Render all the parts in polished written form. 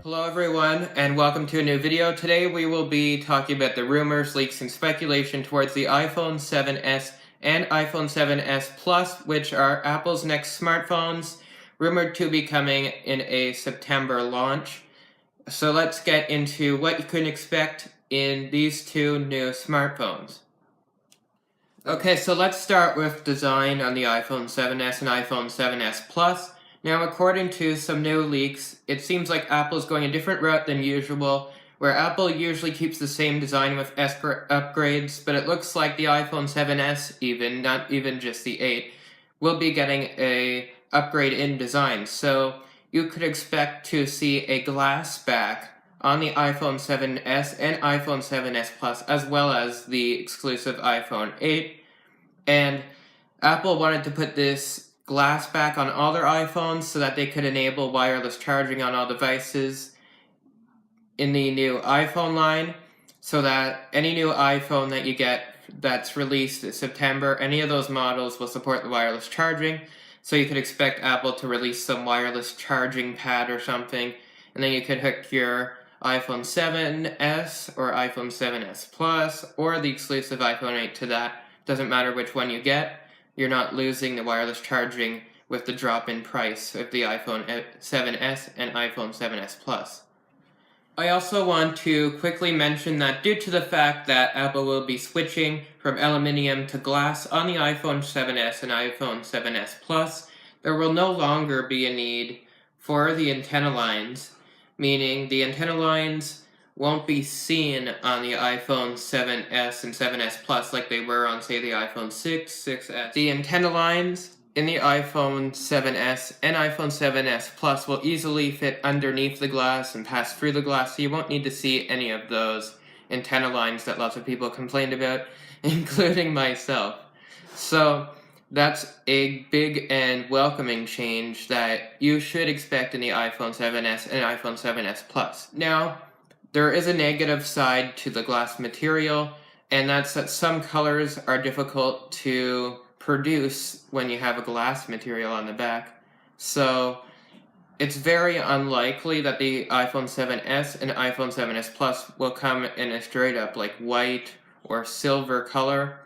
Hello everyone, and welcome to a new video. Today we will be talking about the rumors, leaks, and speculation towards the iPhone 7s and iPhone 7s Plus, which are Apple's next smartphones, rumored to be coming in a September launch. So let's get into what you can expect in these two new smartphones. Okay, so let's start with design on the iPhone 7s and iPhone 7s Plus. Now, according to some new leaks, it seems like Apple's going a different route than usual, where Apple usually keeps the same design with upgrades, but it looks like the iPhone 7s, not even just the 8, will be getting a upgrade in design. So you could expect to see a glass back on the iPhone 7s and iPhone 7s Plus, as well as the exclusive iPhone 8. And Apple wanted to put this glass back on all their iPhones so that they could enable wireless charging on all devices in the new iPhone line, so that any new iPhone that you get that's released in September, any of those models will support the wireless charging. So you could expect Apple to release some wireless charging pad or something, and then you could hook your iPhone 7s or iPhone 7s Plus or the exclusive iPhone 8 to that. Doesn't matter which one you get. You're not losing the wireless charging with the drop in price of the iPhone 7s and iPhone 7s Plus. I also want to quickly mention that due to the fact that Apple will be switching from aluminum to glass on the iPhone 7s and iPhone 7s Plus, there will no longer be a need for the antenna lines, meaning the antenna lines won't be seen on the iPhone 7s and 7s Plus like they were on, say, the iPhone 6, 6s. The antenna lines in the iPhone 7s and iPhone 7s Plus will easily fit underneath the glass and pass through the glass, so you won't need to see any of those antenna lines that lots of people complained about, including myself. So that's a big and welcoming change that you should expect in the iPhone 7s and iPhone 7s Plus. Now, there is a negative side to the glass material, and that's that some colors are difficult to produce when you have a glass material on the back. So it's very unlikely that the iPhone 7s and iPhone 7s Plus will come in a straight up like white or silver color,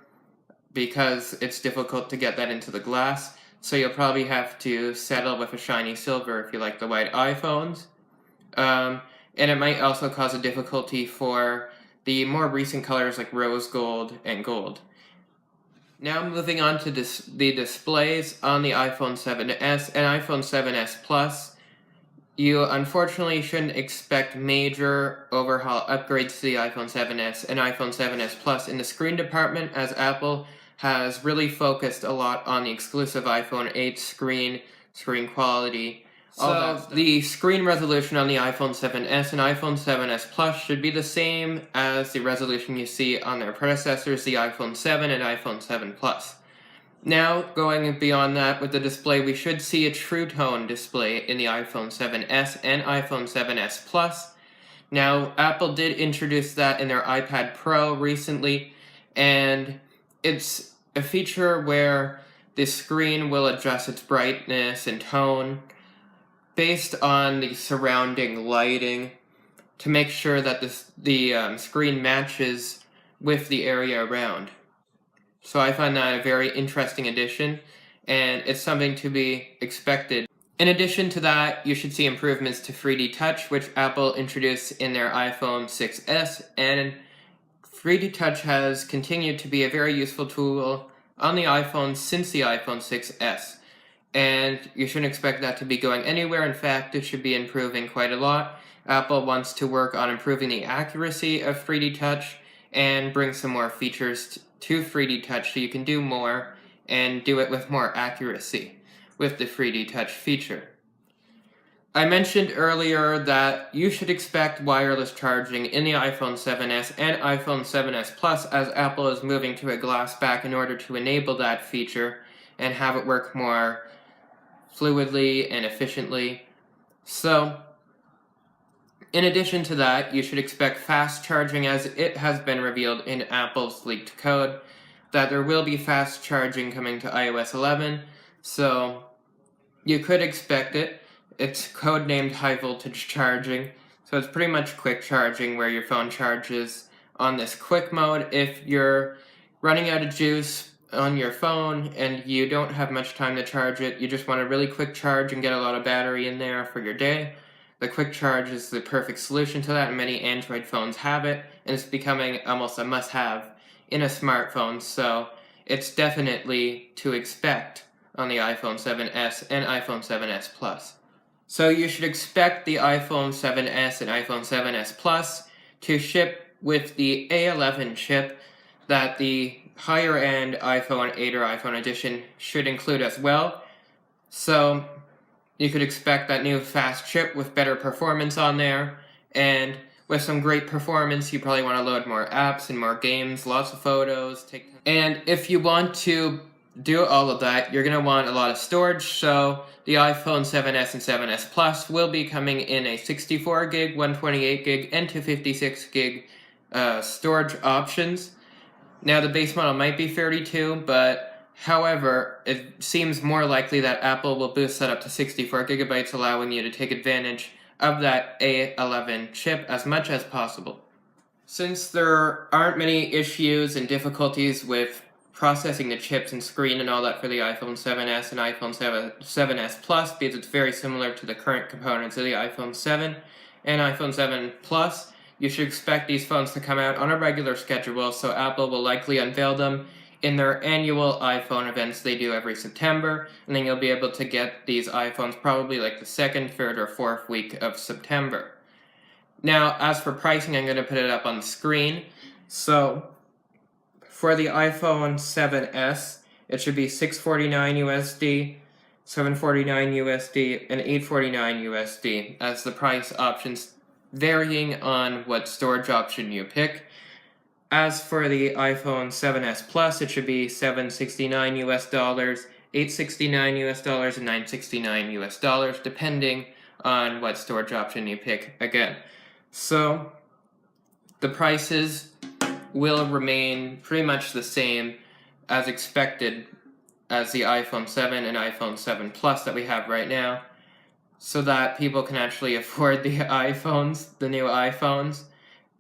because it's difficult to get that into the glass. So you'll probably have to settle with a shiny silver if you like the white iPhones. And it might also cause a difficulty for the more recent colors like rose gold and gold. Now moving on to the displays on the iPhone 7s and iPhone 7s Plus, you unfortunately shouldn't expect major overhaul upgrades to the iPhone 7s and iPhone 7s Plus in the screen department, as Apple has really focused a lot on the exclusive iPhone 8 screen quality. So the screen resolution on the iPhone 7s and iPhone 7s Plus should be the same as the resolution you see on their predecessors, the iPhone 7 and iPhone 7 Plus. Now, going beyond that with the display, we should see a True Tone display in the iPhone 7s and iPhone 7s Plus. Now, Apple did introduce that in their iPad Pro recently, and it's a feature where the screen will adjust its brightness and tone based on the surrounding lighting to make sure that the screen matches with the area around. So I find that a very interesting addition, and it's something to be expected. In addition to that, you should see improvements to 3D Touch, which Apple introduced in their iPhone 6s, and 3D Touch has continued to be a very useful tool on the iPhone since the iPhone 6s. And you shouldn't expect that to be going anywhere. In fact, it should be improving quite a lot. Apple wants to work on improving the accuracy of 3D Touch and bring some more features to 3D Touch so you can do more and do it with more accuracy with the 3D Touch feature. I mentioned earlier that you should expect wireless charging in the iPhone 7s and iPhone 7s Plus, as Apple is moving to a glass back in order to enable that feature and have it work more fluidly and efficiently. So, in addition to that, you should expect fast charging, as it has been revealed in Apple's leaked code that there will be fast charging coming to iOS 11, so you could expect it. It's codenamed high voltage charging, So it's pretty much quick charging, where your phone charges on this quick mode. If you're running out of juice on your phone and you don't have much time to charge it, you just want a really quick charge and get a lot of battery in there for your day, the quick charge is the perfect solution to that, and many Android phones have it, and it's becoming almost a must-have in a smartphone, so it's definitely to expect on the iPhone 7s and iPhone 7s Plus. So you should expect the iPhone 7s and iPhone 7s Plus to ship with the A11 chip that the higher-end iPhone 8 or iPhone Edition should include as well. So you could expect that new fast chip with better performance on there, and with some great performance, you probably want to load more apps and more games, lots of photos. And if you want to do all of that, you're going to want a lot of storage, so the iPhone 7s and 7s Plus will be coming in a 64 gig, 128 gig, and 256 gig storage options. Now the base model might be 32, but however, it seems more likely that Apple will boost that up to 64 gigabytes, allowing you to take advantage of that A11 chip as much as possible. Since there aren't many issues and difficulties with processing the chips and screen and all that for the iPhone 7s and iPhone 7s Plus, because it's very similar to the current components of the iPhone 7 and iPhone 7 Plus, you should expect these phones to come out on a regular schedule, so Apple will likely unveil them in their annual iPhone events they do every September, and then you'll be able to get these iPhones probably like the 2nd, 3rd, or 4th week of September. Now, as for pricing, I'm going to put it up on the screen. So, for the iPhone 7s, it should be $649 USD, $749 USD, and $849 USD as the price options, varying on what storage option you pick. As for the iPhone 7s Plus, it should be $769 US, $869 US, and $969 US, depending on what storage option you pick again. So, the prices will remain pretty much the same as expected as the iPhone 7 and iPhone 7 Plus that we have right now, so that people can actually afford the iPhones, the new iPhones,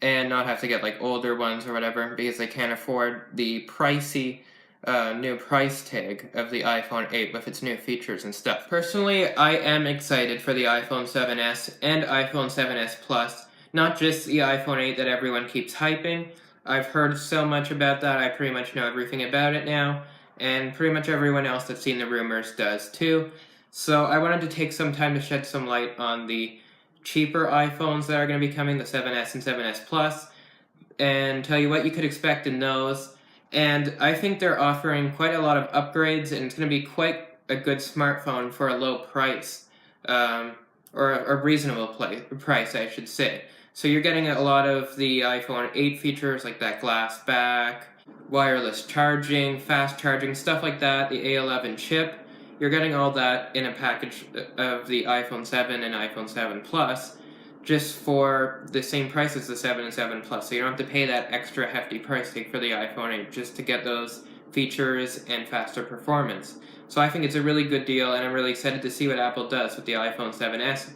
and not have to get like older ones or whatever because they can't afford the pricey new price tag of the iPhone 8 with its new features and stuff. Personally, I am excited for the iPhone 7s and iPhone 7s Plus, not just the iPhone 8 that everyone keeps hyping. I've heard so much about that, I pretty much know everything about it now, and pretty much everyone else that's seen the rumors does too. So I wanted to take some time to shed some light on the cheaper iPhones that are going to be coming, the 7s and 7s Plus, and tell you what you could expect in those. And I think they're offering quite a lot of upgrades, and it's going to be quite a good smartphone for a low price, or a reasonable price, I should say. So you're getting a lot of the iPhone 8 features, like that glass back, wireless charging, fast charging, stuff like that, the A11 chip. You're getting all that in a package of the iPhone 7 and iPhone 7 Plus, just for the same price as the 7 and 7 Plus. So you don't have to pay that extra hefty price tag for the iPhone 8 just to get those features and faster performance. So I think it's a really good deal, and I'm really excited to see what Apple does with the iPhone 7s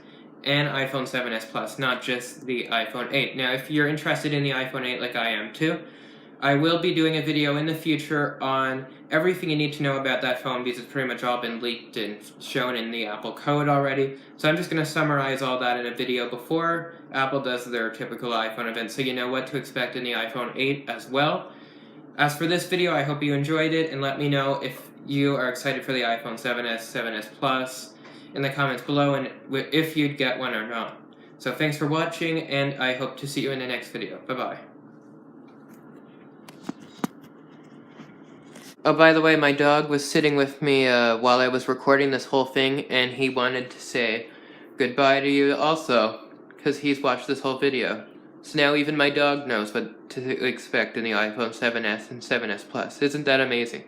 and iPhone 7s Plus, not just the iPhone 8. Now, if you're interested in the iPhone 8 like I am too, I will be doing a video in the future on everything you need to know about that phone, because it's pretty much all been leaked and shown in the Apple code already. So I'm just going to summarize all that in a video before Apple does their typical iPhone event, so you know what to expect in the iPhone 8 as well. As for this video, I hope you enjoyed it, and let me know if you are excited for the iPhone 7s, 7s Plus in the comments below, and if you'd get one or not. So thanks for watching, and I hope to see you in the next video. Bye-bye. Oh, by the way, my dog was sitting with me while I was recording this whole thing, and he wanted to say goodbye to you also, because he's watched this whole video. So now even my dog knows what to expect in the iPhone 7s and 7s Plus. Isn't that amazing?